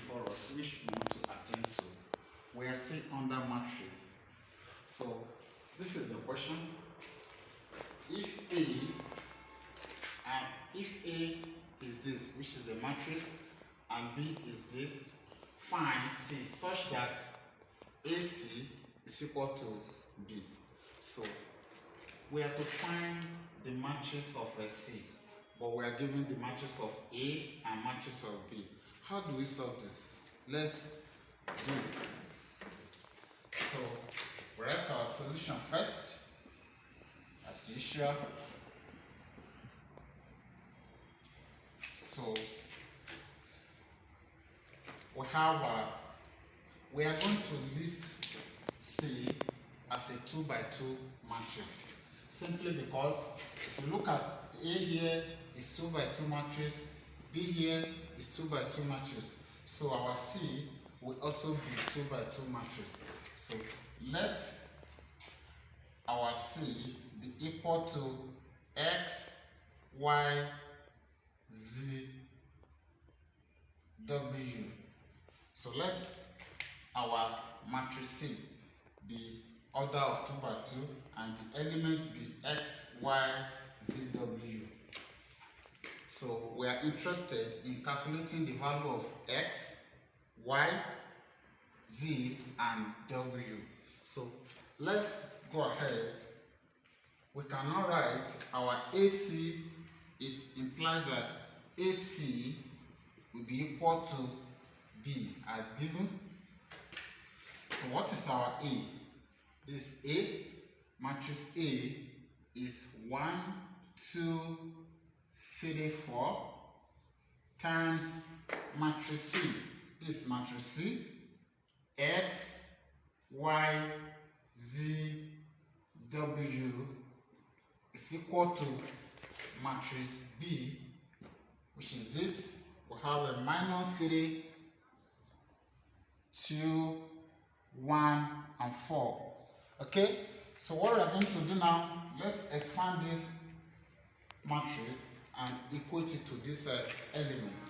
before us which we want to attend to. We are still under matrix. So this is the question. If A is this, which is the matrix, and B is this, find C such that AC is equal to B. So we have to find the matrix of a C, but we are given the matrix of A and matrix of B. How do we solve this? Let's do it. So we write our solution first, as usual. So we are going to list C as a 2 by 2 matrix, simply because if you look at A here is 2 by 2 matrix, B here is 2 by 2 matrix. So our C will also be 2 by 2 matrix. So let our C be equal to X, Y, Z, W. So let our matrix C be order of 2 by 2 and the element be X, Y, Z, W. So we are interested in calculating the value of X, Y, Z, and W. So let's go ahead. We can now write our AC. It implies that AC will be equal to B as given. So what is our A? This A, matrix A is 1, 2, 3, 4 times matrix C. This matrix C, X, Y, Z, W is equal to matrix B, which is this. We have a -3, 2, 1, and 4. Okay, so what we are going to do now, let's expand this matrix and equate it to this element.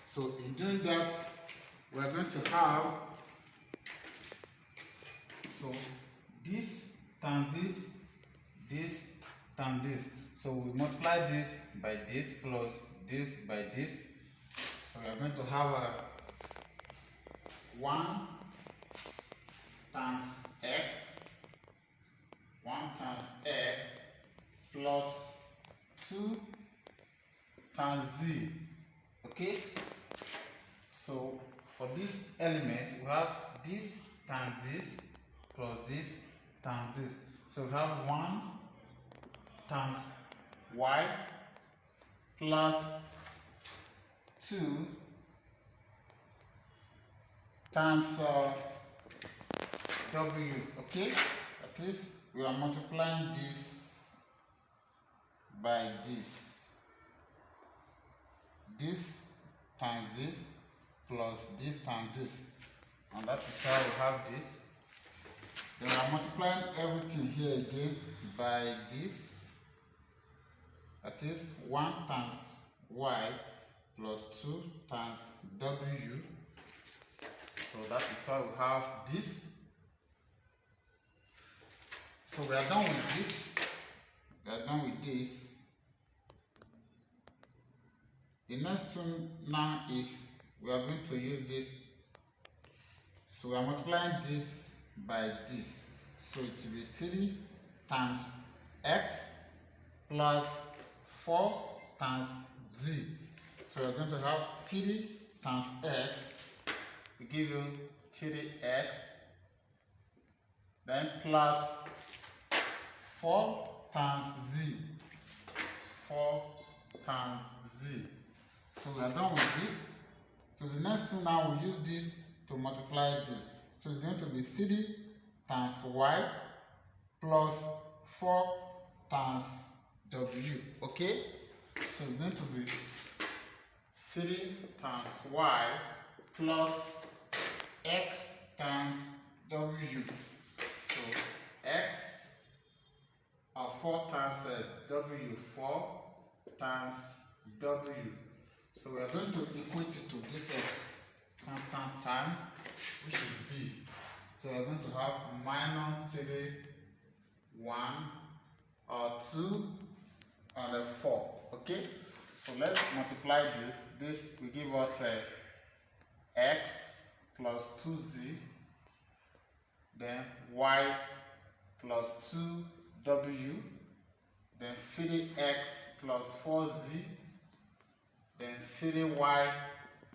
So in doing that, we are going to have, so this times this, this times this. So we multiply this by this plus this by this. So we are going to have a 1 times X, 1 times X plus 2 times Z. Okay? So for this element, we have this times this plus this times this. So we have 1 times Y plus 2 times W. Okay? That is, we are multiplying this by this. This times this plus this times this. And that is how we have this. Then we are multiplying everything here again by this. That is 1 times Y plus 2 times W. So that is why we have this. So we are done with this. We are done with this. The next thing now is we are going to use this. So we are multiplying this by this. So it will be 3 times X plus 4 times Z. So we are going to have 3 times X. We give you 3X. Then plus 4 times Z. 4 times Z. So we are done with this. So the next thing now, we use this to multiply this. So it's going to be 3 times Y plus 4 times W. Okay? So it's going to be 3 times Y plus X times W. So X are 4 times W, 4 times W. So we are going to equate it to this constant times, which is b. So we're going to have minus 3, 1, 2, and 4. Okay? So let's multiply this. This will give us x plus 2z, then y plus 2w, then 3x plus 4z, then 3y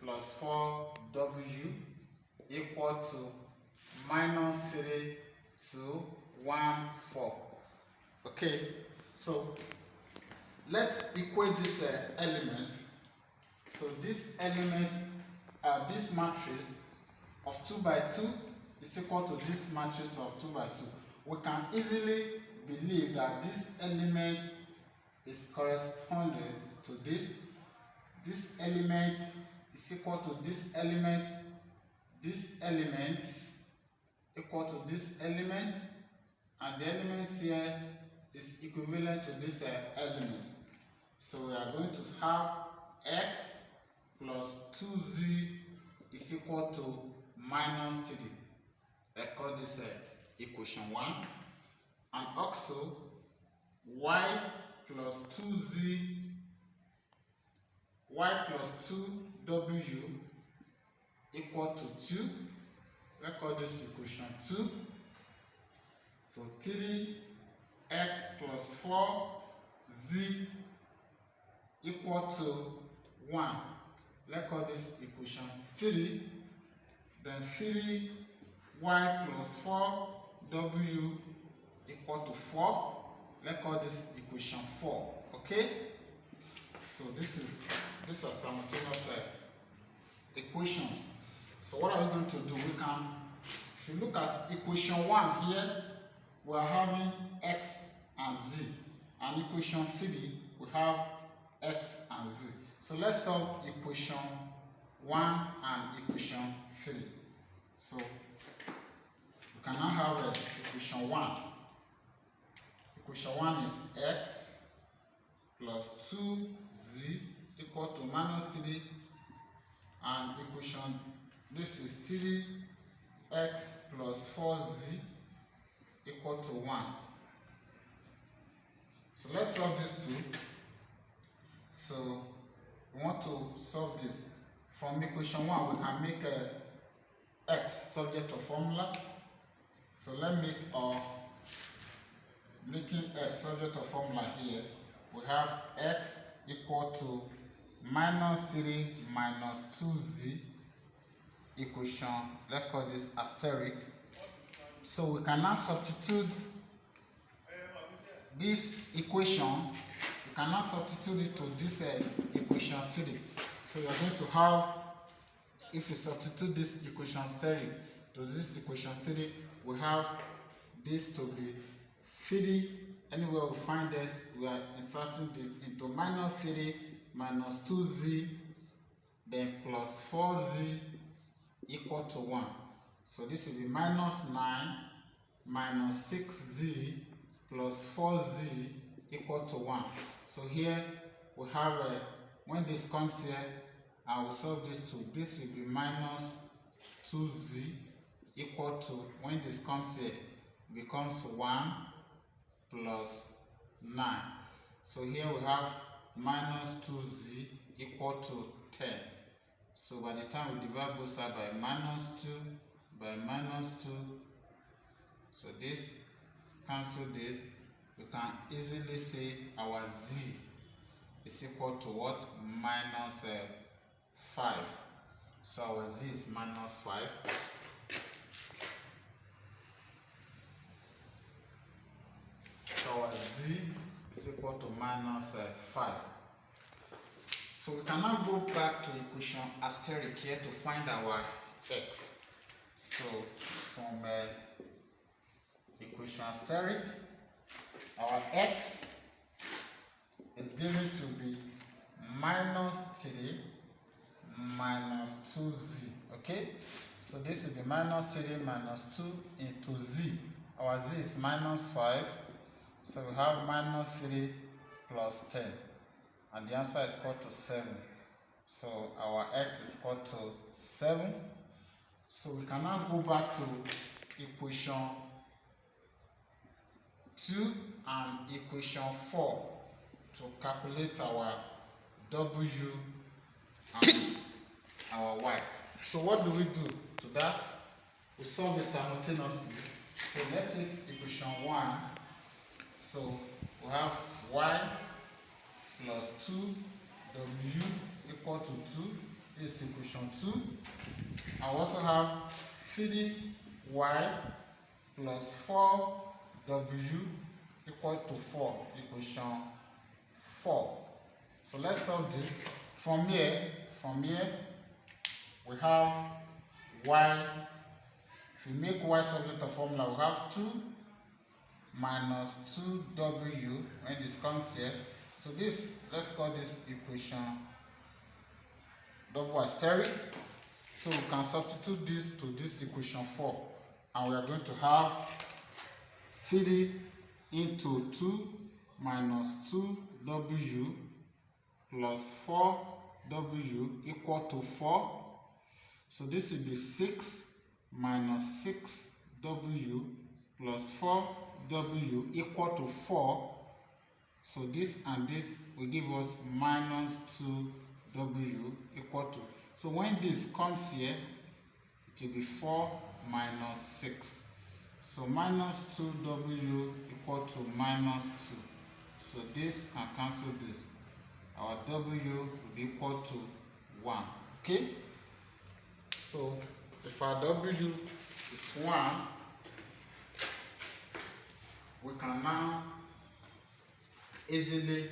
plus 4w equal to minus 3 to 1, 4. Okay, so let's equate this element. So this element, this matrix of 2 by 2 is equal to this matrix of 2 by 2. We can easily believe that this element is corresponding to this. This element is equal to this element equal to this element, and the element here is equivalent to this element. So we are going to have x plus 2z is equal to minus 3. I call this equation 1. And also y plus 2w equal to 2. Let's call this equation 2. So 3x plus 4z equal to 1. Let's call this equation 3. Then 3y plus 4w equal to 4. Let's call this equation 4. Okay? So these are simultaneous equations. So what are we going to do? If you look at equation 1 here, we are having x and z. And equation 3, we have x and z. So let's solve equation 1 and equation 3. So we can now have equation 1. Equation 1 is x plus 2z equal to minus 3, and equation, this is 3x plus 4z equal to 1. So let's solve this too. So we want to solve this. From equation 1, we can make x subject to formula. So let's make making x subject to formula here. We have x equal to minus 3 minus 2z equation, let's call this asterisk. So we can now substitute this equation, we can now substitute it to this equation 3. So we are going to have, if we substitute this equation 3 to this equation 3, we have this to be 3. Anywhere we find this, we are inserting this into minus 3 minus 2z, then plus 4z equal to 1. So this will be minus 9 minus 6z plus 4z equal to 1. So here we have when this comes here, I will solve this to, this will be minus 2z equal to, when this comes here, becomes 1 plus 9. So here we have minus 2z equal to 10. So by the time we divide both sides by minus 2, by minus 2, so this cancel this, we can easily say our z is equal to what? Minus 5. So our z is minus 5. So our z is equal to minus 5. So we can now go back to equation asterisk here to find our x. So from equation asterisk, our x is given to be minus 3 minus 2z. Okay? So this will be minus 3 minus 2 into z. Our z is minus 5. So we have minus 3 plus 10. And the answer is equal to 7. So our x is equal to 7. So we can now go back to equation 2 and equation 4 to calculate our W and our Y. So what do we do to that? We solve it simultaneously. So let's take equation 1. So we have Y plus 2W equal to 2. This is equation 2. I also have 3Y plus 4W equal to 4, equation 4. So let's solve this. From here, we have Y. If we make Y subject of formula, we have 2 minus 2W when this comes here. So this, let's call this equation double asterisk. So we can substitute this to this equation 4. And we are going to have 3 into 2 minus 2W plus 4W equal to 4. So this will be 6 minus 6W plus 4W equal to 4. So this and this will give us minus 2W equal to. So when this comes here, it will be 4 minus 6. So minus 2W equal to minus 2. So this can cancel this. Our W will be equal to 1. Okay? So if our W is 1, we can now easily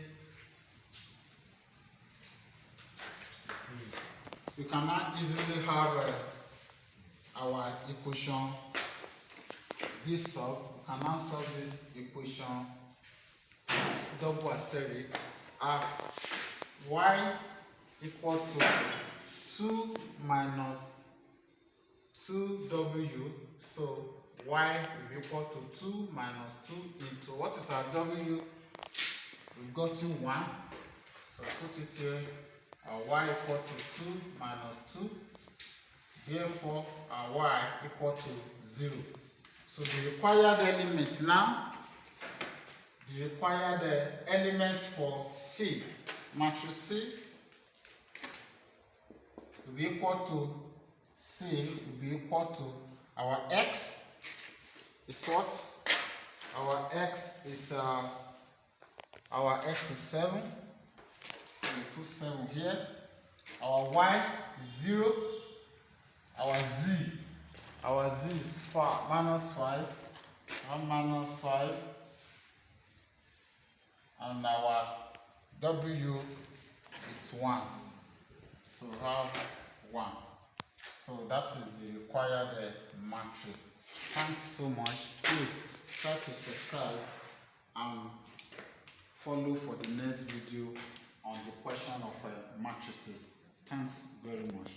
have our equation this solved. We can now solve this equation as double asterisk as Y equal to 2 minus 2W. So Y will be equal to 2 minus 2 into, what is our W? We've gotten 1. So put it here. Our Y equal to 2 minus 2. Therefore, our Y equal to 0. So the required elements now, for C, matrix C, will be equal to C, will be equal to our X is what? Our X is 7. So we put 7 here. Our Y is 0. Our Z is minus 5. Minus 5. And our W is 1. So we have 1. So that is the required matrix. Thanks so much. Please try to subscribe and follow for the next video on the question of matrices. Thanks very much.